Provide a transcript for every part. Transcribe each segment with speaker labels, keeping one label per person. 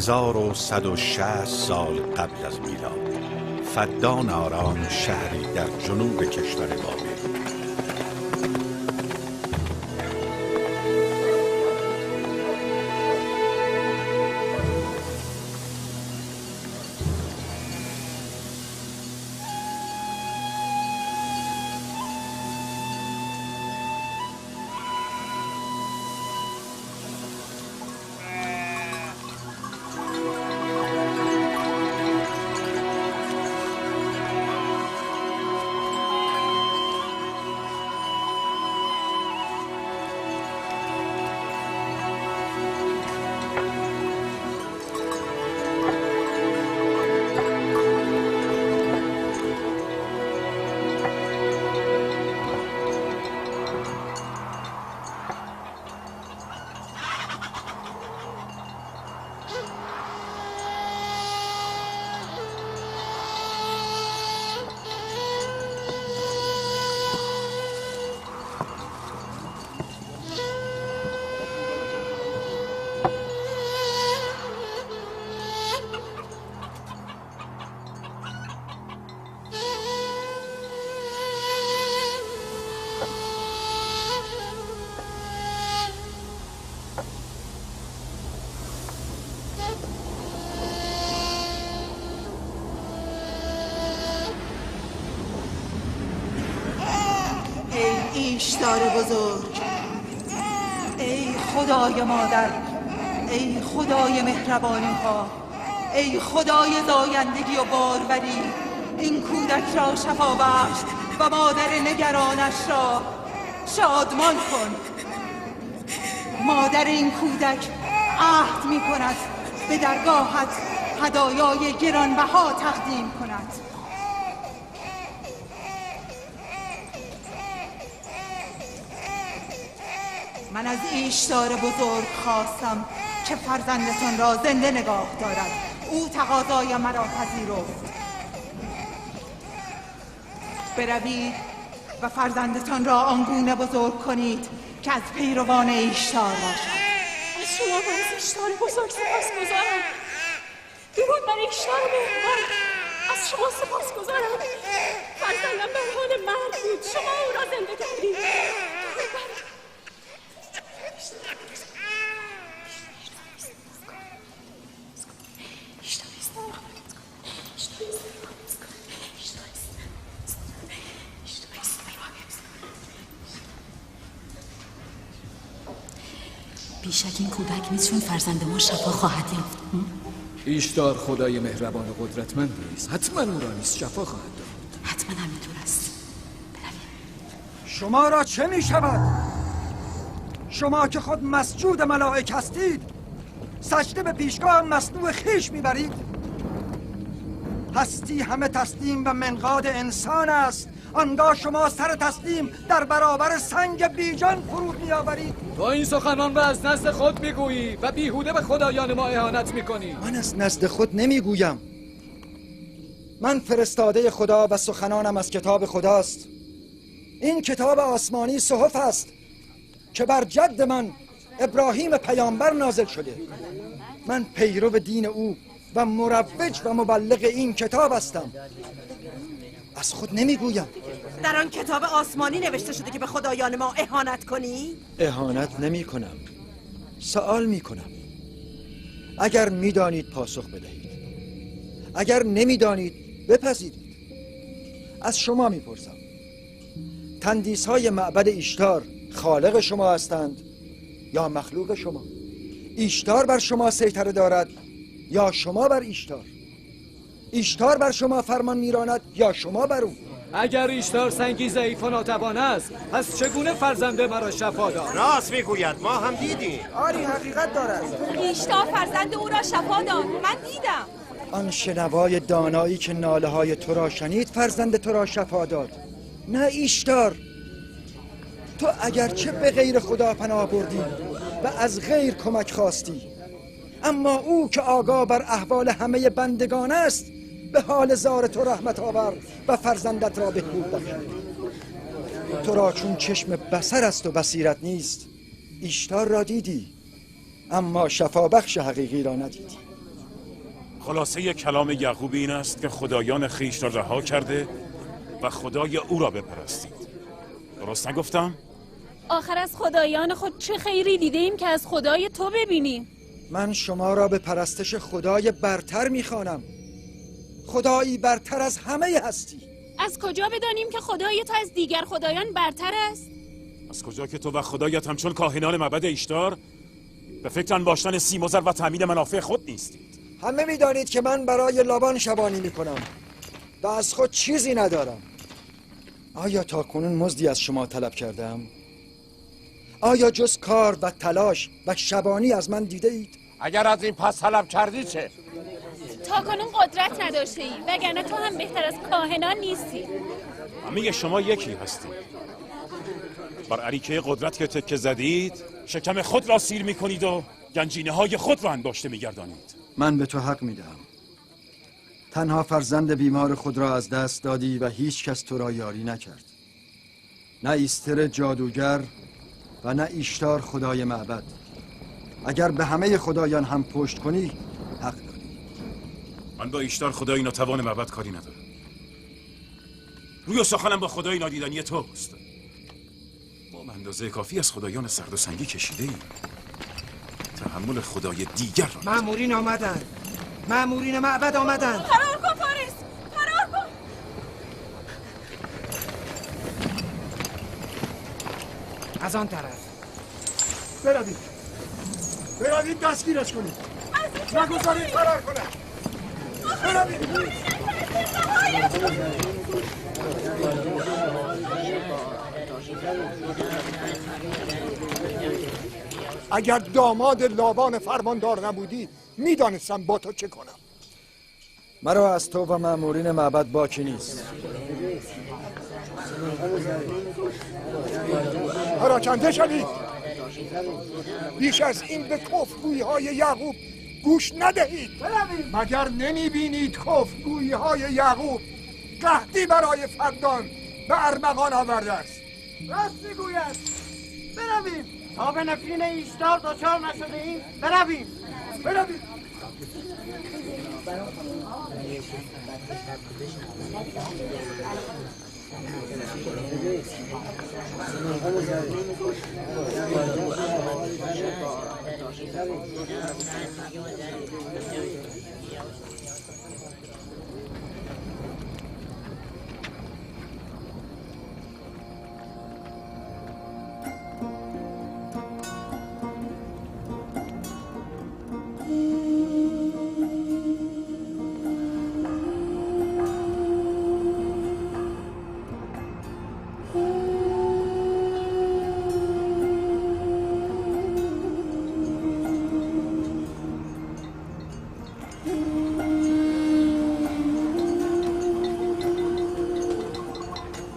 Speaker 1: 1160 سال قبل از میلاد، فدان آرام شهری در جنوب کشور بابل.
Speaker 2: ایشدار بزرگ، ای خدای مادر، ای خدای مهربانی ها، ای خدای زایندگی و باروری، این کودک را شفا بخش و مادر نگرانش را شادمان کن. مادر این کودک عهد می کند به درگاهت هدایای گرانبها تقدیم کند. من از ایشدار بزرگ خواستم که فرزندتان را زنده نگاه دارد. او تقاضای مرا پذیرفت. بروید و فرزندتان را آنگونه بزرگ کنید که از پیروان ایشدار باشد.
Speaker 3: از شما من از ایشدار بزرگ سپاسگزارم. درود بر ایشدار مهربان. از شما سپاسگزارم. فرزندم در حال مرگ بود، شما او را زنده کردید. درود بر
Speaker 4: بیشک این کودک میتون فرزند ما شفا خواهد یافت.
Speaker 5: ایشدار خدای مهربان و قدرتمند نیست، حتما او را نیز شفا خواهد داد.
Speaker 4: حتما همینطور است.
Speaker 6: شما را چه می شود؟ شما که خود مسجود ملائک هستید، سجده به پیشگاه مصنوع خیش میبرید؟ هستی همه تسلیم و منقاد انسان است، آنگاه شما سر تسلیم در برابر سنگ بیجان فرود میآورید.
Speaker 5: تو این سخنان را از نزد خود میگویی و بیهوده به خدایان ما اهانت میکنی.
Speaker 6: من از نزد خود نمیگویم. من فرستاده خدا و سخنانم از کتاب خداست. این کتاب آسمانی صحف است که بر جد من ابراهیم پیامبر نازل شده. من پیرو دین او و مروج و مبلغ این کتاب هستم. از خود نمیگویم.
Speaker 2: در آن کتاب آسمانی نوشته شده که به خدایان ما اهانت کنی؟
Speaker 6: اهانت نمی کنم، سوال می کنم. اگر میدانید پاسخ بدهید، اگر نمیدانید بپذیرید. از شما میپرسم، تندیس های معبد ایشتار خالق شما هستند یا مخلوق شما؟ ایشتار بر شما سیطره دارد یا شما بر ایشتار؟ ایشتار بر شما فرمان میراند یا شما بر او؟
Speaker 5: اگر ایشتار سنگی ضعیف و ناتوان است، پس چگونه فرزند مرا شفا داد؟
Speaker 7: راست میگوید، ما هم دیدیم.
Speaker 6: آری حقیقت دارد.
Speaker 3: ایشتار فرزند او را شفا داد. من دیدم.
Speaker 6: آن شنوای دانایی که ناله های تو را شنید فرزند تو را شفا داد، نه ایشتار. تو اگرچه به غیر خدا پناه بردی و از غیر کمک خواستی، اما او که آگاه بر احوال همه بندگان است به حال زار تو رحمت آور و فرزندت را بهبود بخشید. تو را چون چشم بصر است و بصیرت نیست، ایشتار را دیدی اما شفا بخش حقیقی را ندیدی.
Speaker 8: خلاصه کلام یعقوب این است که خدایان خویش را رها کرده و خدای او را بپرستید. درست نگفتم؟
Speaker 3: آخر از خدایان خود چه خیری دیده ایم که از خدای تو ببینیم؟
Speaker 6: من شما را به پرستش خدای برتر میخوانم، خدایی برتر از همه هستی.
Speaker 3: از کجا بدانیم که خدای تو از دیگر خدایان برتر است؟
Speaker 8: از کجا که تو و خدایت همچون کاهنان معبد ایشتار به فکر انباشتن سیم و زر و تامین منافع خود نیستید.
Speaker 6: همه میدانید که من برای لابان شبانی میکنم و از خود چیزی ندارم. آیا تا کنون مزدی از شما طلب کردم؟ آیا جز کار و تلاش و شبانی از من دیده اید؟
Speaker 7: اگر از این پس طلب کردی چه؟
Speaker 3: تا کنون قدرت نداشته ای وگرنه تو هم بهتر از کاهنان نیستی.
Speaker 8: همه شما یکی هستید. بر اریکه قدرت که تکه زدید شکم خود را سیر میکنید و گنجینه های خود را انباشته میگردانید.
Speaker 6: من به تو حق میدهم. تنها فرزند بیمار خود را از دست دادی و هیچ کس تو را یاری نکرد. نه ایستر جادوگر و نه ایشتار خدای معبد. اگر به همه خدایان هم پشت کنی حق داری.
Speaker 8: من با ایشتار خدای ناتوان معبد کاری ندارم. روی و سخنم با خدای نادیدنی توست. ما به اندازه کافی از خدایان سرد و سنگی کشیده ایم. تحمل خدای دیگر را
Speaker 9: مأمورین آمدن. مأمورین معبد آمدن.
Speaker 3: فرار کن فارس، فرار کن.
Speaker 9: از آن طرف
Speaker 10: بروید دستگیرش کنید. نگذارید فرار کنه. بروید. اگر داماد لابان فرماندار نبودی میدانستم با تو چه کنم.
Speaker 6: مرا از تو و مأمورین معبد باکی نیست.
Speaker 10: پراکنده شوید. بیش از این به کفرگویی های یعقوب گوش ندهید. مگر نمیبینید کفرگویی های یعقوب قحطی برای فدان به ارمغان آورده است؟
Speaker 9: راست میگوید. برویم تا به نفرین ایشتار دچار نشده ایم. برویم.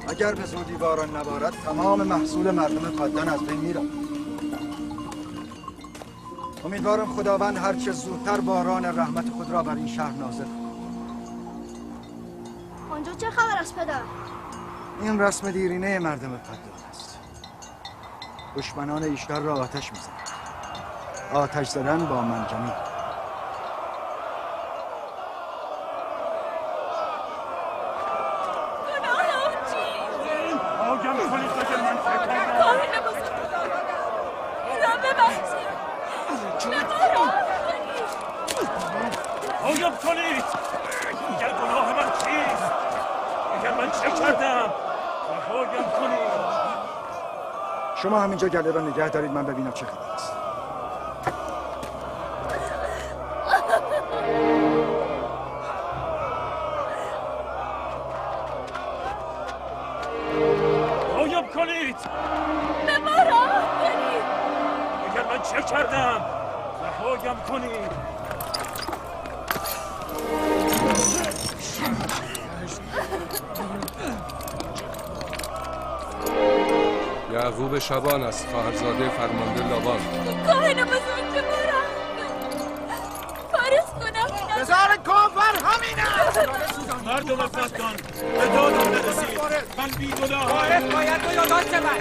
Speaker 6: اگر به زودی باران نبارد تمام محصول مردم فدان از بین میرود. امیدوارم خداوند هرچه زودتر باران رحمت خود را بر این شهر نازل کند.
Speaker 11: آنجا چه خبر است پدر؟
Speaker 6: این رسم دیرینه مردم فدان است. دشمنان ایشتر را آتش میزنند. آتش زدن با منجنیق. شما همینجا گله را نگه دارید، من ببینم چه خبر است.
Speaker 8: غایب کنید.
Speaker 3: به ما راه کنید.
Speaker 8: اگر من چه کردم رهایم کنید.
Speaker 12: یعقوب شبان است، خواهرزاده فرمانده لابان.
Speaker 3: کاهن بزرگ به ما راه کنید. فارس کنم.
Speaker 9: بزار کافر همین است.
Speaker 8: مردم فدان به دادم نرسید. من بی‌گناهم.
Speaker 9: فارس باید تو یادات شود.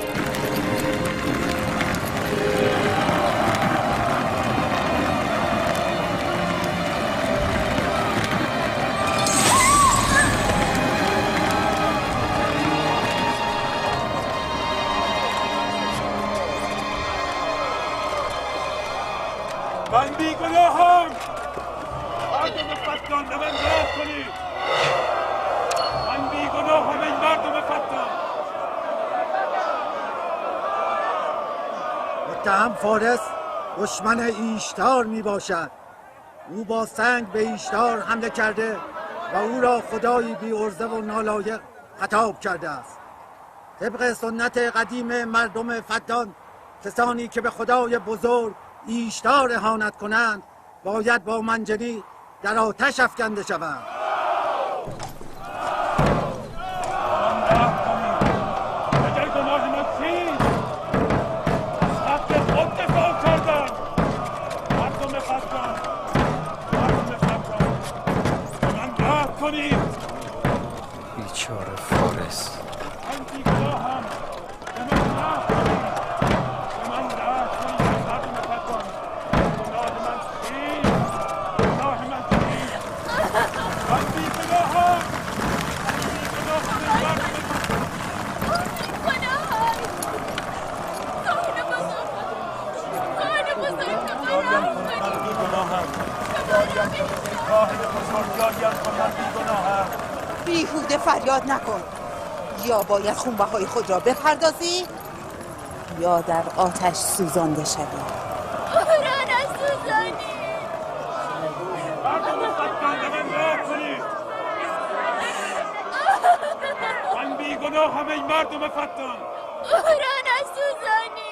Speaker 8: من بیگناهم. مردم فتان به من راه کنید. من بیگناهم این مردم فتان.
Speaker 11: متهم فارس دشمن ایشتار می باشد. او با سنگ به ایشتار حمله کرده و او را خدایی بی عرضه و نالایق خطاب کرده است. طبق سنت قدیم مردم فتان، کسانی که به خدای بزرگ ایشتار اهانت کنند باید با منجنیق در آتش افکنده شوند.
Speaker 8: اگر گناه من چیست؟ از حق خود دفاع کردم. مردم فتان، به من رحم کنید.
Speaker 6: بیچاره فارس.
Speaker 8: من بیگناهم. به من رحم کنید. به من رحم کنید. مردم فتان، گناه من چیست؟ گناه من چیست؟ من بیگناهم.
Speaker 2: بیهوده فریاد نکن. یا باید خونبهای خود را بپردازی یا در آتش سوزانده شوی.
Speaker 3: قرآن سوزانی.
Speaker 8: من بیگناهم ای مردم فتان.
Speaker 3: قرآن سوزانی.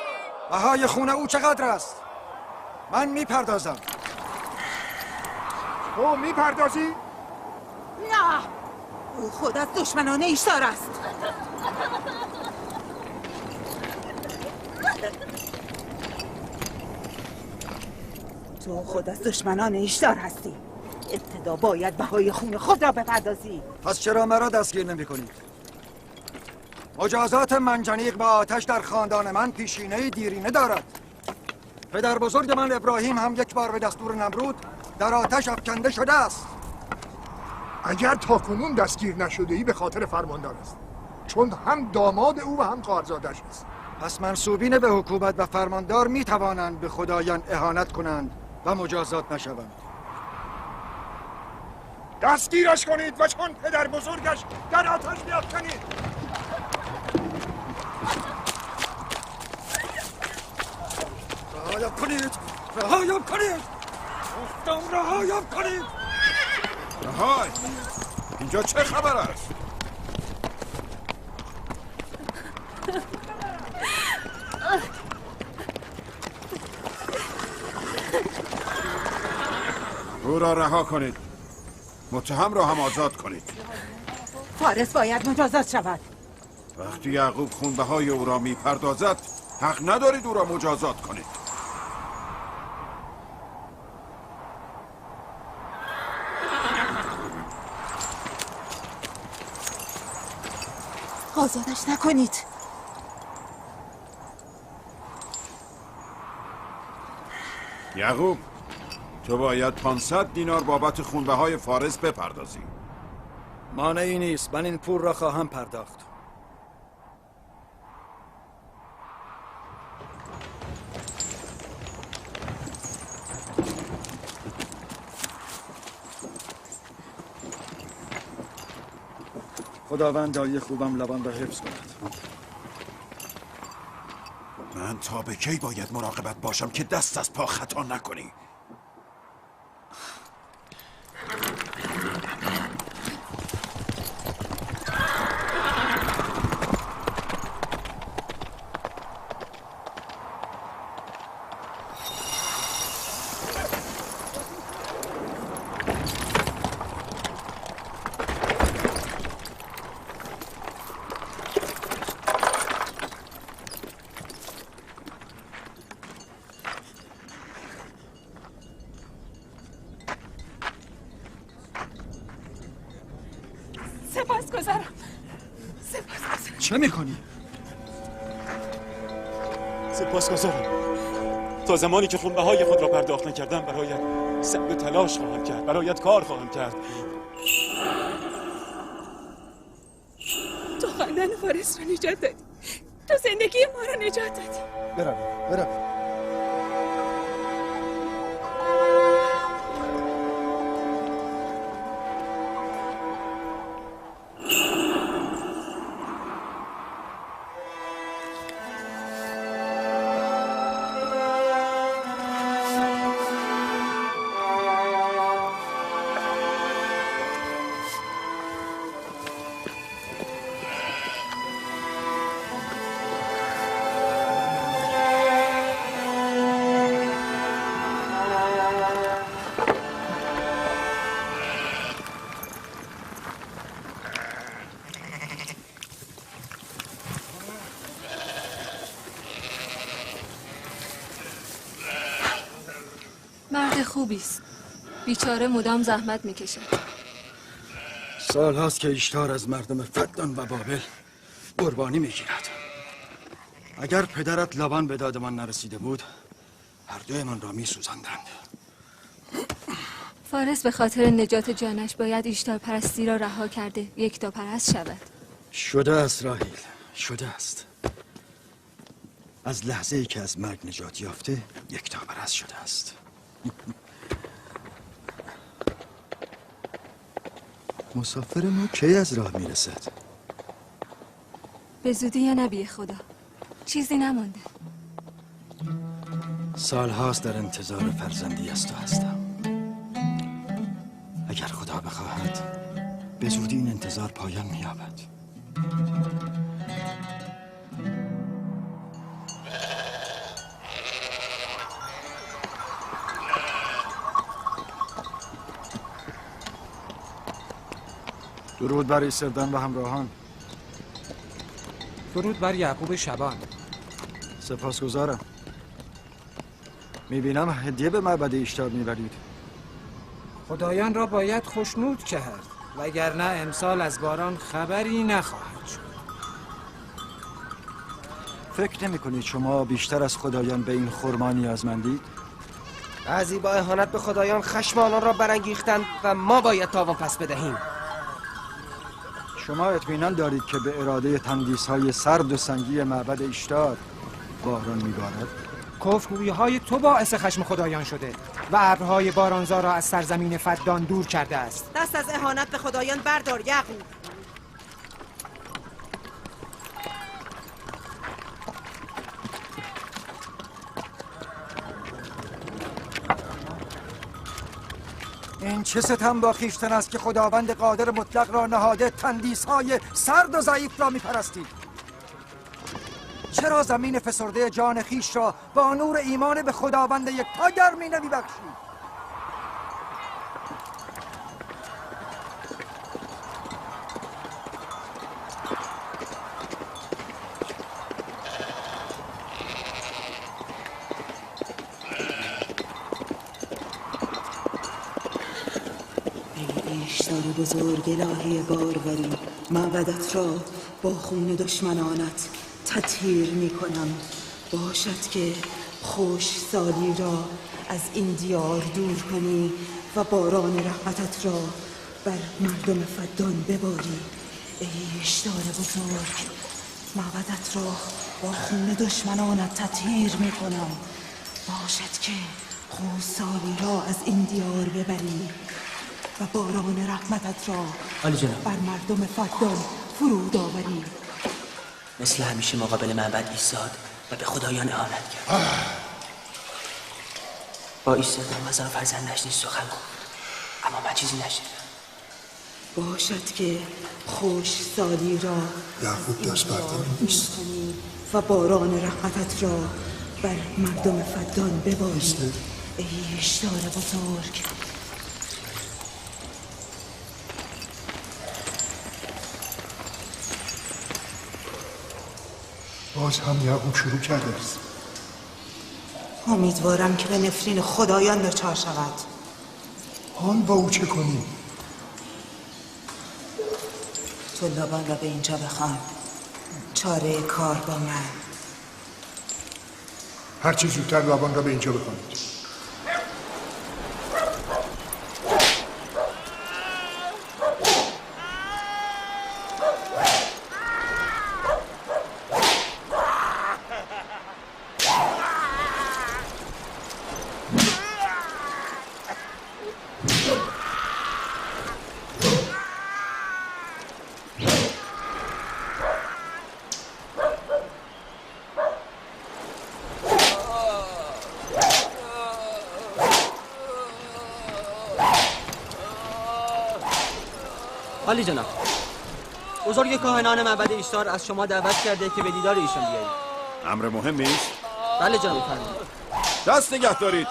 Speaker 6: بهای خون او چقدر است؟ من میپردازم.
Speaker 10: تو میپردازی؟
Speaker 2: نه، او خود از دشمنان ایشتار است. تو خود از دشمنان ایشتار هستی. ابتدا باید بهای خون خود را بپردازی.
Speaker 6: پس چرا مرا دستگیر نمی کنید؟ مجازات منجنیق با آتش در خاندان من پیشینه دیرینه دارد. پدر بزرگ من ابراهیم هم یک بار به دستور نمرود در آتش افکنده شده است.
Speaker 10: اگر تاکنون دستگیر نشده ای به خاطر فرماندار است، چون هم داماد او و هم خواهرزادش است.
Speaker 6: پس منسوبین به حکومت و فرماندار می توانند به خدایان اهانت کنند و مجازات نشوند.
Speaker 10: دستگیرش کنید و چون پدر بزرگش در آتش بیافکنید.
Speaker 6: رهایم کنید! رهایم کنید! گفتم رهایم کنید!
Speaker 1: رهای! اینجا چه خبر است؟ او را رها کنید. متهم را هم آزاد کنید.
Speaker 2: فارس باید مجازات شود.
Speaker 1: وقتی یعقوب خونبهای او را میپردازد حق ندارید او را مجازات کنید.
Speaker 2: آزادش نکنید.
Speaker 1: یعقوب، تو باید 500 دینار بابت خونبهای فارس بپردازی.
Speaker 6: مانعی نیست، من این پول را خواهم پرداخت. خداوند دایی خوبم لبان را حفظ کند.
Speaker 1: من تا به کی باید مراقبت باشم که دست از پا خطا نکنی؟
Speaker 6: چه میکنی؟
Speaker 8: سپاسگزارم. تا زمانی که خونبهای خود را پرداخت نکردم برایت سعی و تلاش خواهم کرد، برایت کار خواهم کرد.
Speaker 3: تو خاندان فارس را نجات دادی. تو زندگی ما را نجات دادی.
Speaker 6: برویم.
Speaker 3: مرد خوبی است. بیچاره مدام زحمت میکشه.
Speaker 6: سال هاست که ایشتار از مردم فدان و بابل قربانی میگیرد. اگر پدرت لابان به داد من نرسیده بود هر دویمان را میسوزاندند.
Speaker 3: فارس به خاطر نجات جانش باید ایشتار پرستی را رها کرده یکتا پرست شود.
Speaker 6: شده است راهیل، شده است. از لحظه ای که از مرگ نجات یافته یکتا پرست شده است. مسافر ما کی از راه میرسد؟
Speaker 3: به زودی یا نبی خدا، چیزی نمانده.
Speaker 6: سال هاست در انتظار فرزندی از تو هستم. اگر خدا بخواهد به زودی این انتظار پایان می‌یابد. درود بر ایسردن و همراهان.
Speaker 5: درود بر یعقوب شبان.
Speaker 6: سپاسگزارم. میبینم هدیه به معبد ایشتار میبرید.
Speaker 5: خدایان را باید خوشنود کرد وگرنه امسال از باران خبری نخواهد شد.
Speaker 6: فکر نمی کنید شما بیشتر از خدایان به این خرما نیازمندید؟
Speaker 13: بعضی با اهانت به خدایان خشم آنان را برانگیختند و ما باید تاوان پس بدهیم.
Speaker 6: شما اطمینان دارید که به اراده تندیس‌های سرد و سنگی معبد ایشتار باران میبارد؟
Speaker 5: کفرگویی‌های تو باعث خشم خدایان شده و ابرهای بارانزا را از سرزمین فدان دور کرده است.
Speaker 14: دست از اهانت به خدایان بردار یعقوب.
Speaker 6: این چه ستم با خویشتن است که خداوند قادر مطلق را نهاده تندیس‌های سرد و ضعیف را می‌پرستید؟ چرا زمین فسرده جان خویش را با نور ایمان به خداوند یکتا گرمی نمی‌بخشید؟
Speaker 2: ایشتار بزرگ الهی باروری، معبدت را با خون دشمنانت تطهیر می کنم. باشد که خوش سالی را از این دیار دور کنی و باران رحمتت را بر مردم فدان بباری. ای ایشتار بزرگ، معبدت را با خون دشمنانت تطهیر می کنم. باشد که خوش سالی را از این دیار ببری و باران رحمتت را بر مردم فدان فرود آوری.
Speaker 15: مثل همیشه مقابل معبد ایستاد و به خدایان اهانت کرد. با ایستادن مزار فرزندش نیز سخن گفت، اما من چیزی نشنیدم.
Speaker 2: باشد که خوش سالی را
Speaker 10: یعقوب دست برده
Speaker 2: و باران رحمتت را بر مردم فدان بباری. ای ایشتار بزرگ،
Speaker 10: باز هم یعقوب شروع کرده است.
Speaker 2: امیدوارم که به نفرین خدایان دچار شود.
Speaker 10: آن با او چه کنیم؟
Speaker 2: تو لابان را به اینجا بخوان. چاره کار با من.
Speaker 10: هرچه زودتر لابان را به اینجا بخوانید.
Speaker 13: عالی جناب، بزرگ کاهنان معبد ایشتار از شما دعوت کرده که به دیدار ایشان بیایید.
Speaker 1: امر مهمی است؟
Speaker 13: بله جناب فرمایید.
Speaker 1: دست نگه دارید.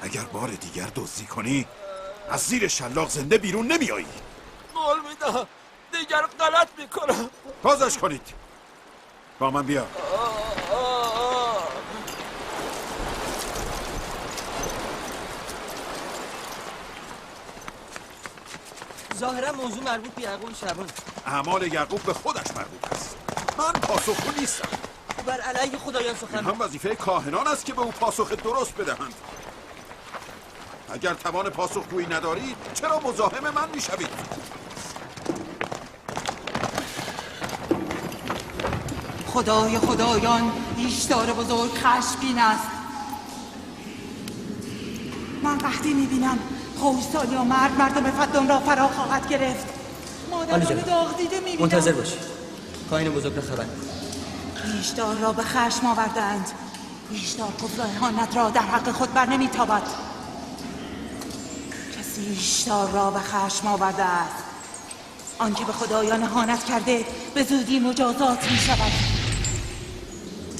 Speaker 1: اگر بار دیگر دزدی کنی از زیر شلاق زنده بیرون نمیایی.
Speaker 7: قول میدم دیگر غلط میکنم.
Speaker 1: بازش کنید. با من بیا.
Speaker 13: ظاهرا موضوع مربوط به یعقوب شبان.
Speaker 1: اعمال یعقوب به خودش مربوط است. من پاسخگو نیستم.
Speaker 13: بر علیه خدایان سخن
Speaker 1: این هم وظیفه کاهنان است که به او پاسخ درست بدهند. اگر توان پاسخگویی ندارید چرا مزاحم من میشوید؟
Speaker 2: خدای خدایان ایشدار بزرگ خشمگین است. من وقتی میبینم خوشسال یا مردم فدان را فرا خواهد گرفت. مادران داغ دیده میبینم.
Speaker 13: منتظر باشی. کاهن بزرگ را خبر.
Speaker 2: ایشدار را به خشم آوردند. ایشدار کفر اهانت را در حق خود بر نمیتابد. کسی ایشدار را به خشم آورده است. آنکه به خدایان اهانت کرده به زودی مجازات می شود.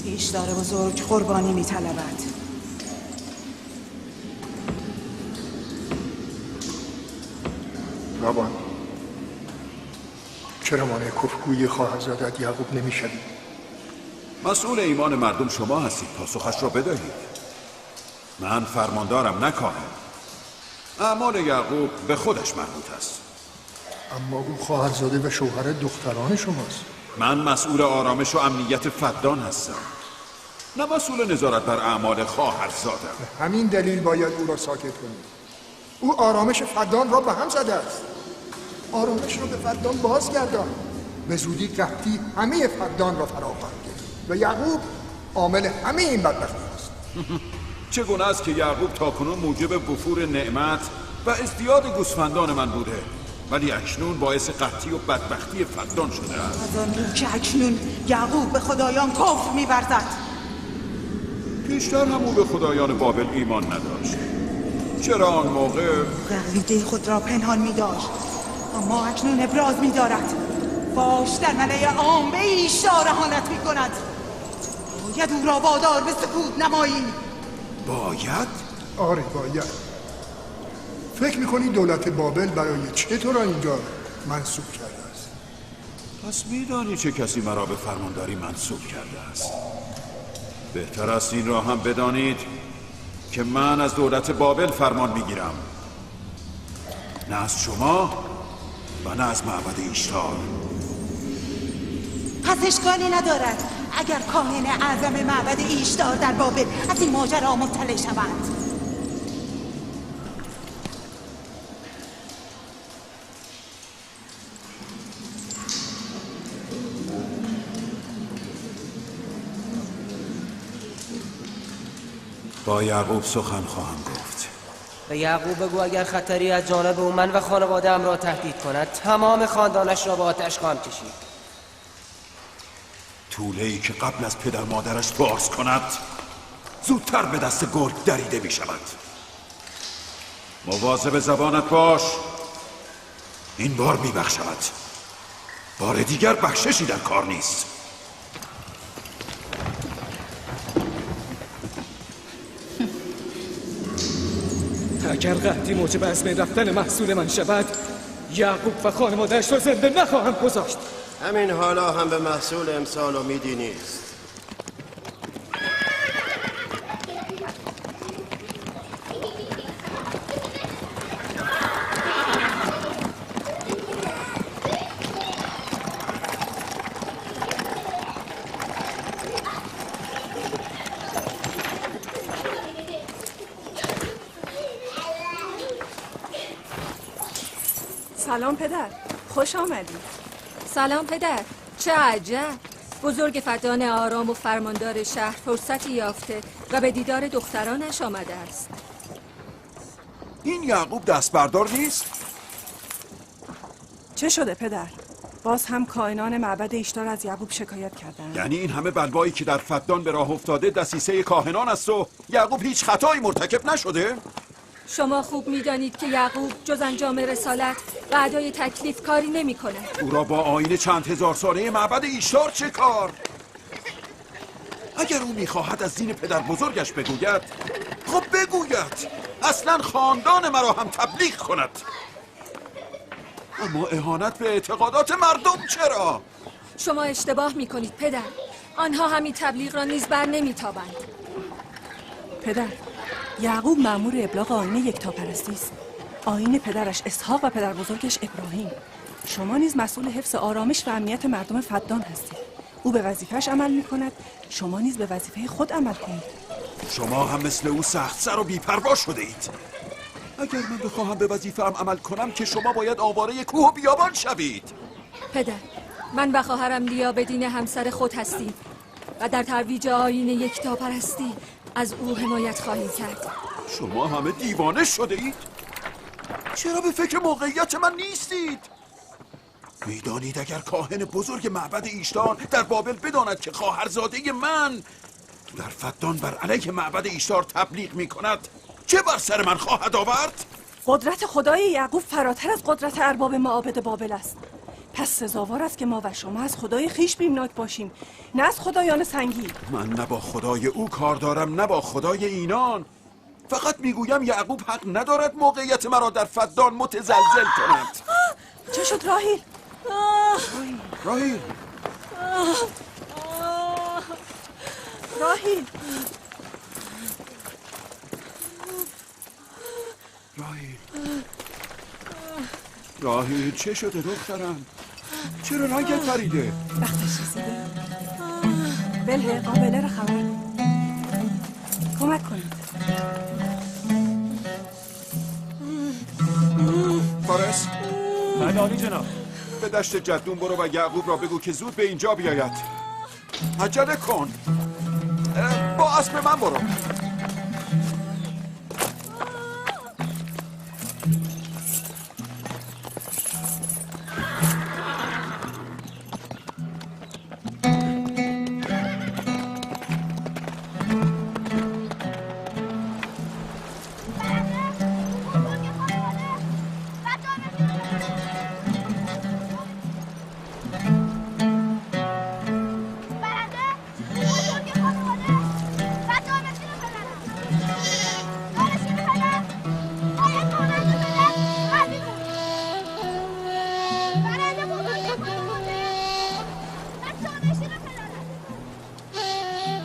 Speaker 2: ایشدار بزرگ قربانی می طلبد.
Speaker 10: بابا چرا مانع کفرگویی خواهرزادت یعقوب نمیشوی؟
Speaker 1: مسئول ایمان مردم شما هستید، پاسخش را بدهید. من فرماندارم نه کاهن. اعمال یعقوب به خودش مربوط است.
Speaker 10: اما او خواهرزاده و شوهر دختران شماست.
Speaker 1: من مسئول آرامش و امنیت فدان هستم، نه مسئول نظارت بر اعمال خواهرزادم.
Speaker 10: همین دلیل باید او را ساکت کنید. او آرامش فدان را به هم زده است. آرامش را به فدان بازگردان. به زودی قحطی همه فدان را فرا خواهد گرفت و یعقوب عامل همه این بدبختی است.
Speaker 1: چگونه است که یعقوب تاکنون موجب وفور نعمت و ازدیاد گوسفندان من بوده، ولی اکنون باعث قحطی و بدبختی فدان شده است.
Speaker 2: از آن رو که اکنون یعقوب به خدایان کفر می‌ورزد.
Speaker 1: پیشتر هم او به خدایان بابل ایمان نداشت. چرا آن موقع
Speaker 2: عقیده خود را پنهان می‌داشت، اما اکنون ابراز می‌دارد. باش در ملأ عام به ایشدار اهانت می‌کند. باید او را وادار به سکوت نمایی.
Speaker 1: باید؟
Speaker 10: آره باید. فکر می‌کنی دولت بابل برای چه تو را اینجا منصوب کرده است؟
Speaker 1: پس می‌دانی چه کسی مرا به فرمانداری منصوب کرده است. بهتر است این را هم بدانید که من از دولت بابل فرمان می‌گیرم، نه از شما و نه از معبد ایشتار.
Speaker 2: پس اشکالی ندارد اگر کاهن اعظم معبد ایشدار در بابل از این ماجرا مطلع شوند.
Speaker 1: با یعقوب سخن خواهم گفت.
Speaker 15: به یعقوب بگو اگر خطری از جانب او من و خانواده‌ام را تهدید کند تمام خاندانش را به آتش خواهم کشید.
Speaker 1: طوله‌ای که قبل از پدر مادرش باز کند زودتر به دست گرگ دریده می شود. مواظب زبانت باش. این بار می بخشود، بار دیگر بخششی در کار نیست.
Speaker 16: اگر قحطی موجب از بین رفتن محصول من شود یعقوب و خانواده‌اش را زنده نخواهم گذاشت.
Speaker 17: همین حالا هم به محصول امسال امیدی نیست.
Speaker 3: سلام پدر، خوش آمدی. سلام پدر، چه عجب. بزرگ فدان آرام و فرماندار شهر فرصتی یافته و به دیدار دخترانش آمده است.
Speaker 1: این یعقوب دست بردار نیست؟
Speaker 3: چه شده پدر؟ باز هم کاهنان معبد ایشتار از یعقوب شکایت کردند.
Speaker 1: یعنی این همه بلوایی که در فدان به راه افتاده دسیسه کاهنان است و یعقوب هیچ خطایی مرتکب نشده؟
Speaker 3: شما خوب می‌دانید که یعقوب جز انجام رسالت و ادای تکلیف کاری نمی‌کند.
Speaker 1: او را با آیین چند هزار ساله معبد ایشتار چه کار؟ اگر او می‌خواهد از دین پدر بزرگش بگوید، خب بگوید. اصلاً خاندان مرا هم تبلیغ کند. اما اهانت به اعتقادات مردم چرا؟
Speaker 3: شما اشتباه می‌کنید پدر. آنها همین تبلیغ را نیز بر نمیتابند.
Speaker 18: پدر، یعقوب مأمور ابلاغ آیین یکتاپرستی است. آیین پدرش اسحاق و پدر بزرگش ابراهیم. شما نیز مسئول حفظ آرامش و امنیت مردم فدان هستید. او به وظیفه‌اش عمل می‌کند، شما نیز به وظیفه خود عمل کنید.
Speaker 1: شما هم مثل او سخت سر و بی‌پروا شده اید. اگر من بخواهم به وظیفه‌ام عمل کنم که شما باید آواره کوه و بیابان شوید.
Speaker 3: پدر، من و خواهرم لیا بدین همسر خود هستیم و در ترویج آیین یکتاپرستی از او حمایت خواهیم کرد.
Speaker 1: شما همه دیوانه شده اید؟ چرا به فکر موقعیت من نیستید؟ میدانید اگر کاهن بزرگ معبد ایشتار در بابل بداند که خواهرزاده من در فدان بر علیه معبد ایشتار تبلیغ می کند، چه بر سر من خواهد آورد؟
Speaker 18: قدرت خدای یعقوب فراتر از قدرت ارباب معابد بابل است. پس سزاوار است که ما و شما از خدای خیش بیمناک باشیم، نه از خدایان سنگی.
Speaker 1: من نه با خدای او کار دارم نه با خدای اینان. فقط میگویم یعقوب حق ندارد موقعیت مرا در فدان متزلزل کند.
Speaker 18: چه شد راهیل؟
Speaker 1: راهیل
Speaker 18: راهیل
Speaker 1: راهیل چه شده دخترم؟ چرا رنگت پریده؟
Speaker 18: وقتش رسیده. بله قابله را خبر کمک کنید.
Speaker 1: فارس؟
Speaker 8: بله عالی جناب.
Speaker 1: به دشت جدون برو و یعقوب را بگو که زود به اینجا بیاید. عجله کن. با اسب من برو.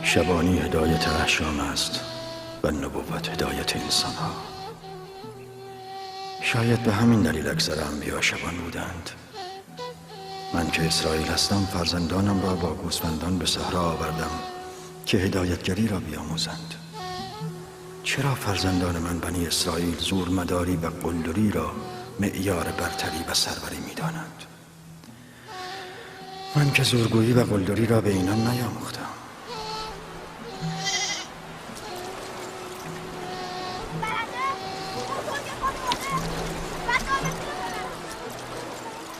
Speaker 6: شبانی هدایت احشام است و نبوت هدایت انسان ها. شاید به همین دلیل اکثر انبیا شبان بودند. من که اسرائیل هستم فرزندانم را با گوسفندان به صحرا آوردم که هدایتگری را بیاموزند. چرا فرزندان من بنی اسرائیل زورمداری و قلدری را معیار برتری و سروری می دانند؟ من که زورگویی و قلدری را به اینان نیاموختم.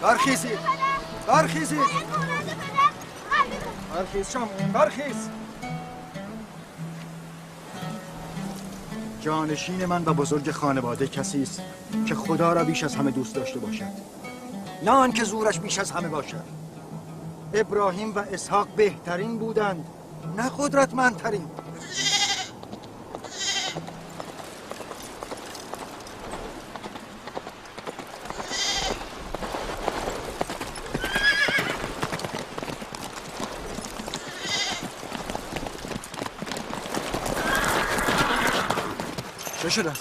Speaker 6: برخیزید! برخیزید! برخیز شما! برخیز! جانشین من و بزرگ خانواده کسی است که خدا را بیش از همه دوست داشته باشد، نه آن که زورش بیش از همه باشد. ابراهیم و اسحاق بهترین بودند، نه قدرتمندترین. چه شده؟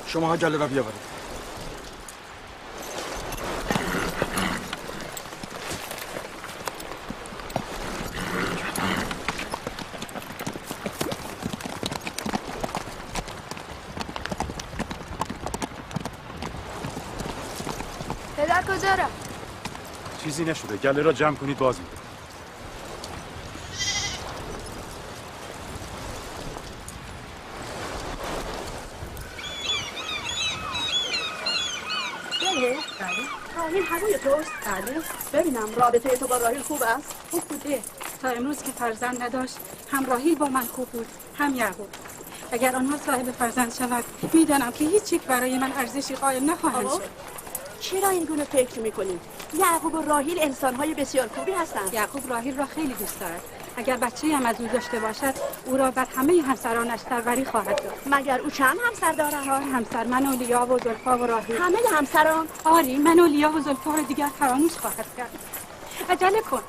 Speaker 6: شما گله را بیاورید.
Speaker 3: پدر کجا رفت؟
Speaker 8: چیزی نشده، گله را جمع کنید باز می‌کنم.
Speaker 19: راهیل هوای توست؟ بله. ببینم رابطه تو با راهیل خوب است؟
Speaker 20: خوب بوده. تا امروز که فرزند نداشت هم راهیل با من خوب بود هم یعقوب. اگر آنها صاحب فرزند شود میدانم که هیچ یک برای من ارزشی قائل نخواهند شد.
Speaker 19: چرا این گونه فکر میکنیم؟ یعقوب و راهیل انسانهای بسیار خوبی هستند.
Speaker 20: یعقوب راهیل را خیلی دوست دارد. اگر بچه‌ای هم از او داشته باشد او را بر همه همسرانش سروری خواهد داد.
Speaker 19: مگر او چند همسر دارد؟
Speaker 20: 4 همسر، من و لیا و زلفا و راهی.
Speaker 19: همه همسران؟
Speaker 20: آری، من و لیا و زلفا را دیگر فراموش خواهد کرد. عجله کن،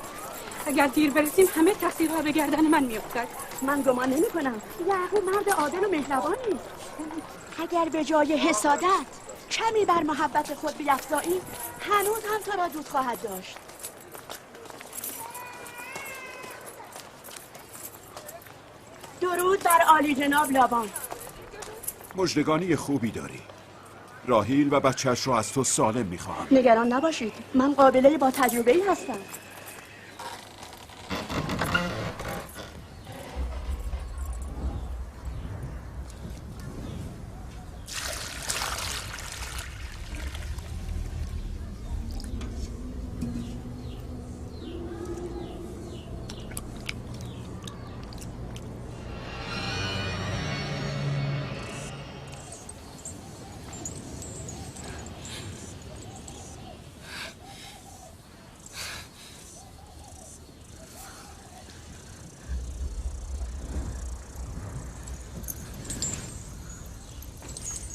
Speaker 20: اگر دیر برسیم همه تقصیرها به گردن من میافتد.
Speaker 19: من گمان نمی کنم. یعقوب مرد عادل و مهربانی. اگر به جای حسادت کمی بر محبت خود بیفزایی هنوز هم تو را دوست خواهد داشت. درود بر عالی جناب لابان.
Speaker 1: مژدگانی خوبی داری. راهیل و بچهش رو از تو سالم میخواهم.
Speaker 19: نگران نباشید، من قابله با تجربه ای هستم.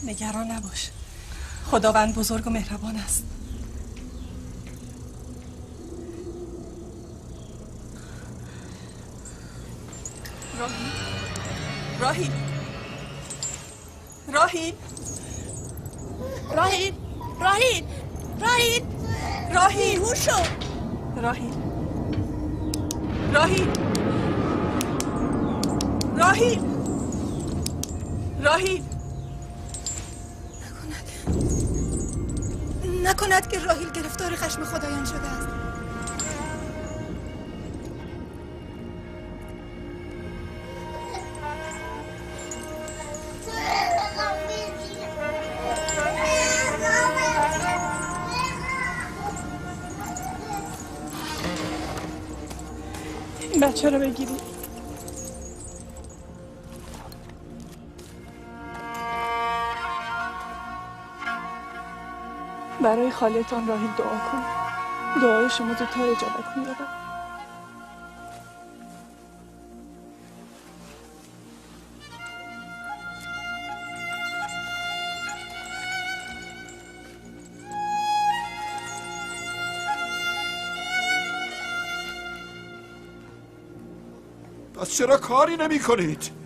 Speaker 18: نگران نباش، خداوند بزرگ و مهربان است. راهیل راهیل راهیل راهیل راهیل راهیل هوشو راهیل راهیل راهیل راهیل
Speaker 4: نکند که راهیل گرفتار خشم خدایان شده است.
Speaker 18: این بچه رو بگیرید. برای خالتان راهیل دعا کن. دعای شما زودتر اجابت می‌یابد.
Speaker 1: پس چرا کاری نمی کنید؟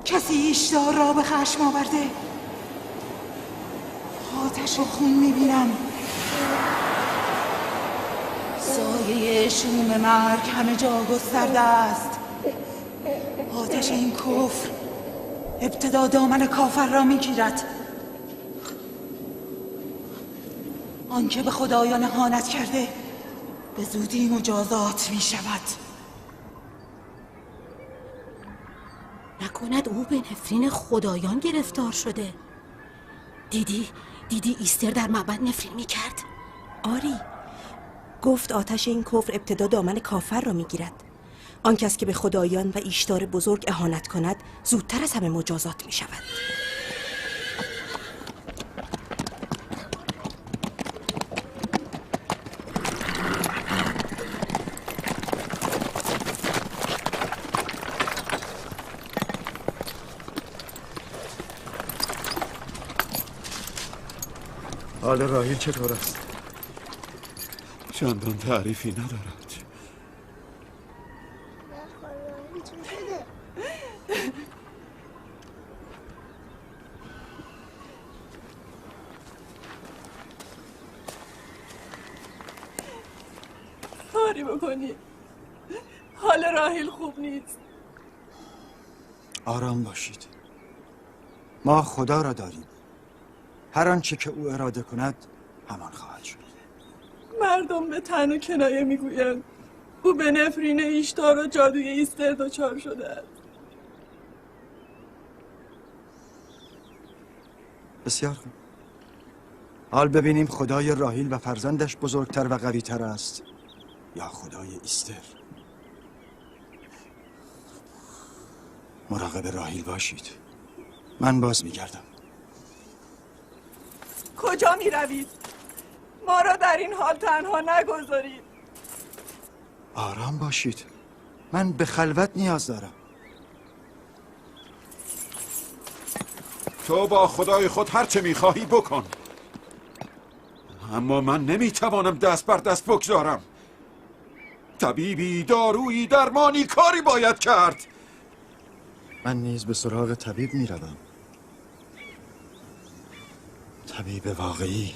Speaker 2: کسی ایشدار را به خشم آورده. آتش و خون میبینم. سایه شوم مرگ همه جا گسترده است. آتش این کفر ابتدا دامن کافر را میگیرد. آنکه به خدایان اهانت کرده به زودی مجازات میشود.
Speaker 4: نکند او به نفرین خدایان گرفتار شده؟ دیدی ایستر در معبد نفرین میکرد؟
Speaker 14: آری، گفت آتش این کفر ابتدا دامن کافر را میگیرد. آن کس که به خدایان و ایشتار بزرگ اهانت کند زودتر از همه مجازات میشود.
Speaker 6: حال راهیل چطور است؟
Speaker 1: چندان تعریفی ندارد.
Speaker 18: کاری بکنی. حال راحیل خوب نیست.
Speaker 6: آرام باشید. ما خدا را داریم. هر آنچه که او اراده کند همان خواهد شد.
Speaker 18: مردم به تن و کنایه میگویند او به نفرین ایشتار و جادوی ایستر دچار شده است.
Speaker 6: بسیار خوب. حال ببینیم خدای راحیل و فرزندش بزرگتر و قوی‌تر است یا خدای ایستر. مراقب راحیل باشید. من باز میگردم.
Speaker 18: کجا می روید؟ ما را در این حال تنها نگذارید.
Speaker 6: آرام باشید. من به خلوت نیاز دارم.
Speaker 1: تو با خدای خود هر چه میخواهی بکن، اما من نمیتوانم دست بر دست بگذارم. طبیبی، دارویی، درمانی، کاری باید کرد.
Speaker 6: من نیز به سراغ طبیب میروم. طبیب واقعی.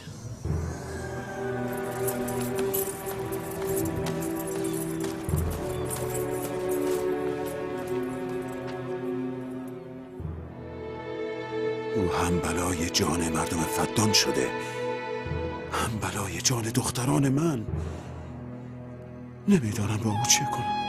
Speaker 1: او هم بلای جان مردم فدان شده، هم بلای جان دختران من. نمیدانم با او چه کنم.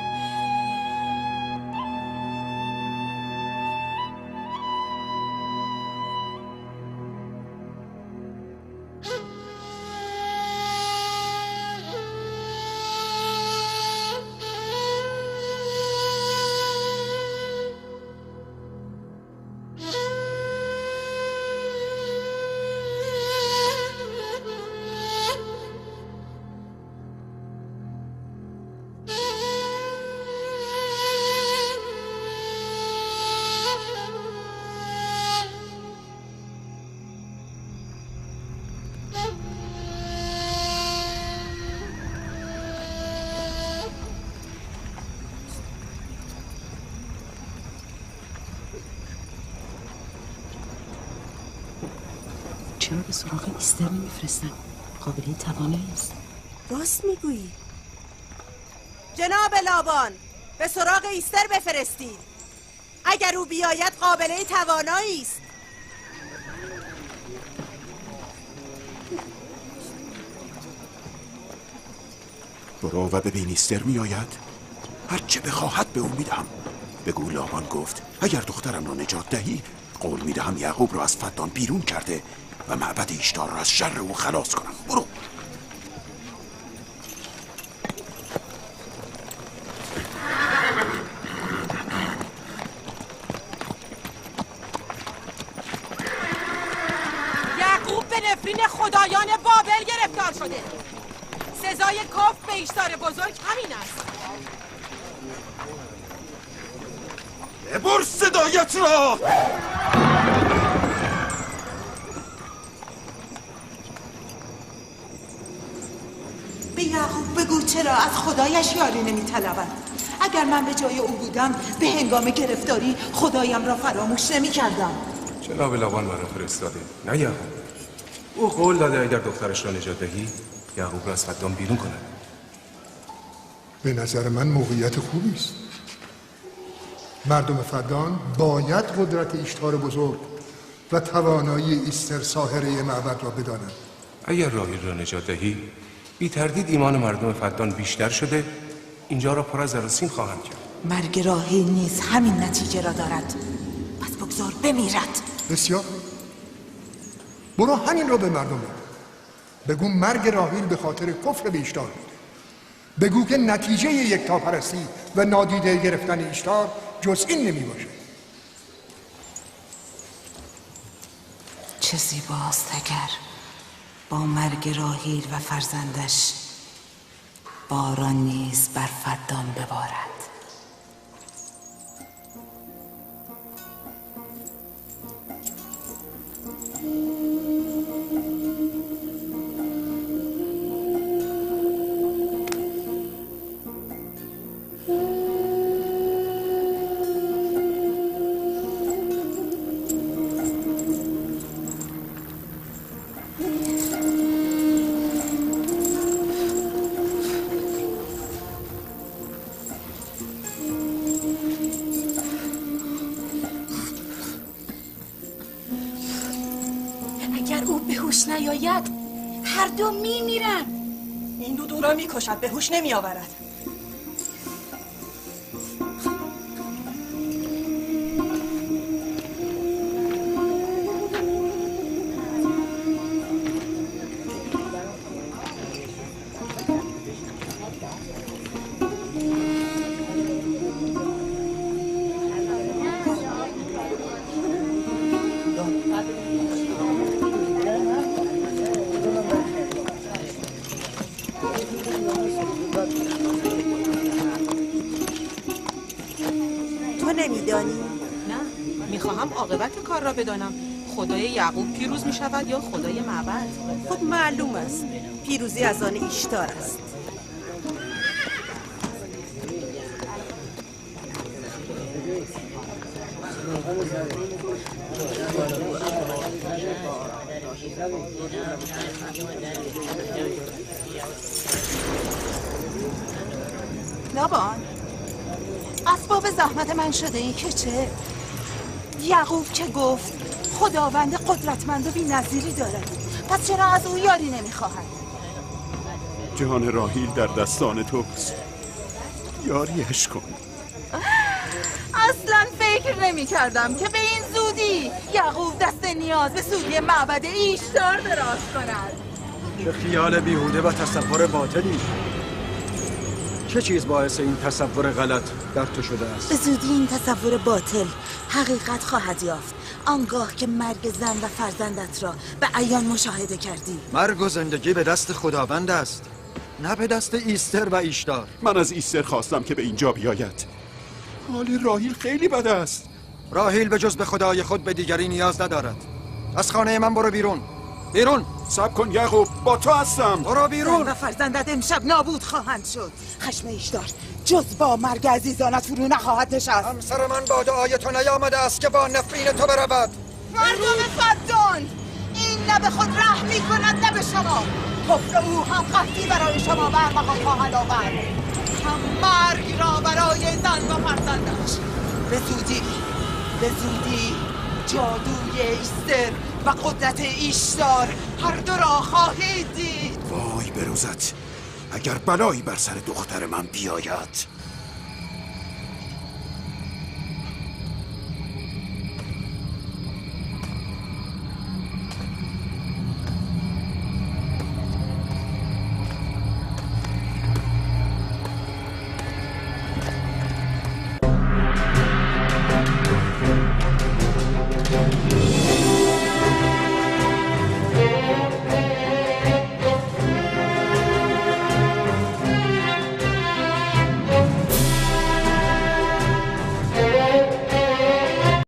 Speaker 4: چرا به سراغ ایستر نمیفرستن؟ قابلی توانایی است.
Speaker 14: راست میگویی. جناب لابان، به سراغ ایستر بفرستید. اگر او بیاید قابله توانایی است.
Speaker 1: برو و ببین ایستر میآید. هر چه بخواهد به او میدهم. بگو لابان گفت اگر دخترم را نجات دهی قول میدهم یعقوب را از فدان بیرون کرده و معبد ایشتار را از شر او خلاص کنم. برو.
Speaker 14: یعقوب به نفرین خدایان بابل گرفتار شده. سزای کفر به ایشتار بزرگ همین است.
Speaker 1: ببر صدایت را.
Speaker 2: به یعقوب بگو چرا از خدایش یاری نمی‌طلبد. اگر من به جای او بودم به هنگام گرفتاری خدایم را فراموش نمی‌کردم.
Speaker 12: جناب لابان مرا فرستاده، نه یعقوب. او قول داده اگر دخترش را نجات دهی یعقوب را از فدان بیرون کند.
Speaker 10: به نظر من موقعیت خوبی است. مردم فدان باید قدرت ایشتار بزرگ و توانایی ایستر ساحره معبد را بدانند.
Speaker 12: اگر راحیل را نجات دهی بی تردید ایمان مردم فدان بیشتر شده، اینجا را پر از زراسین خواهند کرد.
Speaker 2: مرگ راحیل نیز همین نتیجه را دارد. پس بگذار بمیرد.
Speaker 10: بسیار. برو همین رو به مردم بگو مرگ راحیل به خاطر کفر به ایشتار بود. بگو که نتیجه یکتاپرستی و نادیده گرفتن ایشتار جز این نمی باشه.
Speaker 2: چه زیباست اگر با مرگ راحیل و فرزندش باران نیز بر فدان ببارد.
Speaker 19: پیش نیاید هر دو میمیرن.
Speaker 18: این دو را میکشد، به هوش نمی آورد.
Speaker 14: تو نمیدانی؟
Speaker 4: نه، میخواهم عاقبت کار را بدانم. خدای یعقوب پیروز می شود یا خدای معبد؟
Speaker 14: خب معلوم است پیروزی از آن ایشتار است.
Speaker 2: لابان، اسباب زحمت من شده این که چه؟ یعقوب که گفت خداوند قدرتمند و بی نظیری دارد، پس چرا از او یاری نمیخواهد؟
Speaker 1: جان راهیل در دستان توست، یاریش کن.
Speaker 2: اصلا فکر نمی کردم که به این زودی یعقوب دست نیاز به سوی معبد ایشتار دراز کند.
Speaker 6: چه خیال بیهوده و تصور باطلی. چه چیز باعث این تصور غلط در تو شده است؟
Speaker 2: به زودی این تصور باطل حقیقت خواهد یافت آنگاه که مرگ زن و فرزندت را به عیان مشاهده کردی.
Speaker 6: مرگ و زندگی به دست خداوند است، نه به دست ایستر و ایشتار.
Speaker 1: من از ایستر خواستم که به اینجا بیاید. حال راهیل خیلی بد است.
Speaker 6: راهیل به جز به خدای خود به دیگری نیاز ندارد. از خانه من برو بیرون. بیرون.
Speaker 1: صبر کن یعقوب، با تو هستم.
Speaker 6: برو بیرون.
Speaker 2: زن و فرزندت امشب نابود خواهند شد. خشم ایشتار جز با مرگ عزیزانت فرو نخواهد نشست.
Speaker 6: همسر من با دعای تو نیامده است که با نفرین تو برود.
Speaker 2: مردم فدان، این نه به خود رحم می کند نه به شما. کفر او هم قحطی برای شما برمقام خواهد آورد، هم مرگ را برای زن و فرزندش. به زودی جادوی ایستر و قدرت ایشتار هر دو را خواهید دید.
Speaker 1: وای بروزت، اگر بلایی بر سر دختر من بیاید.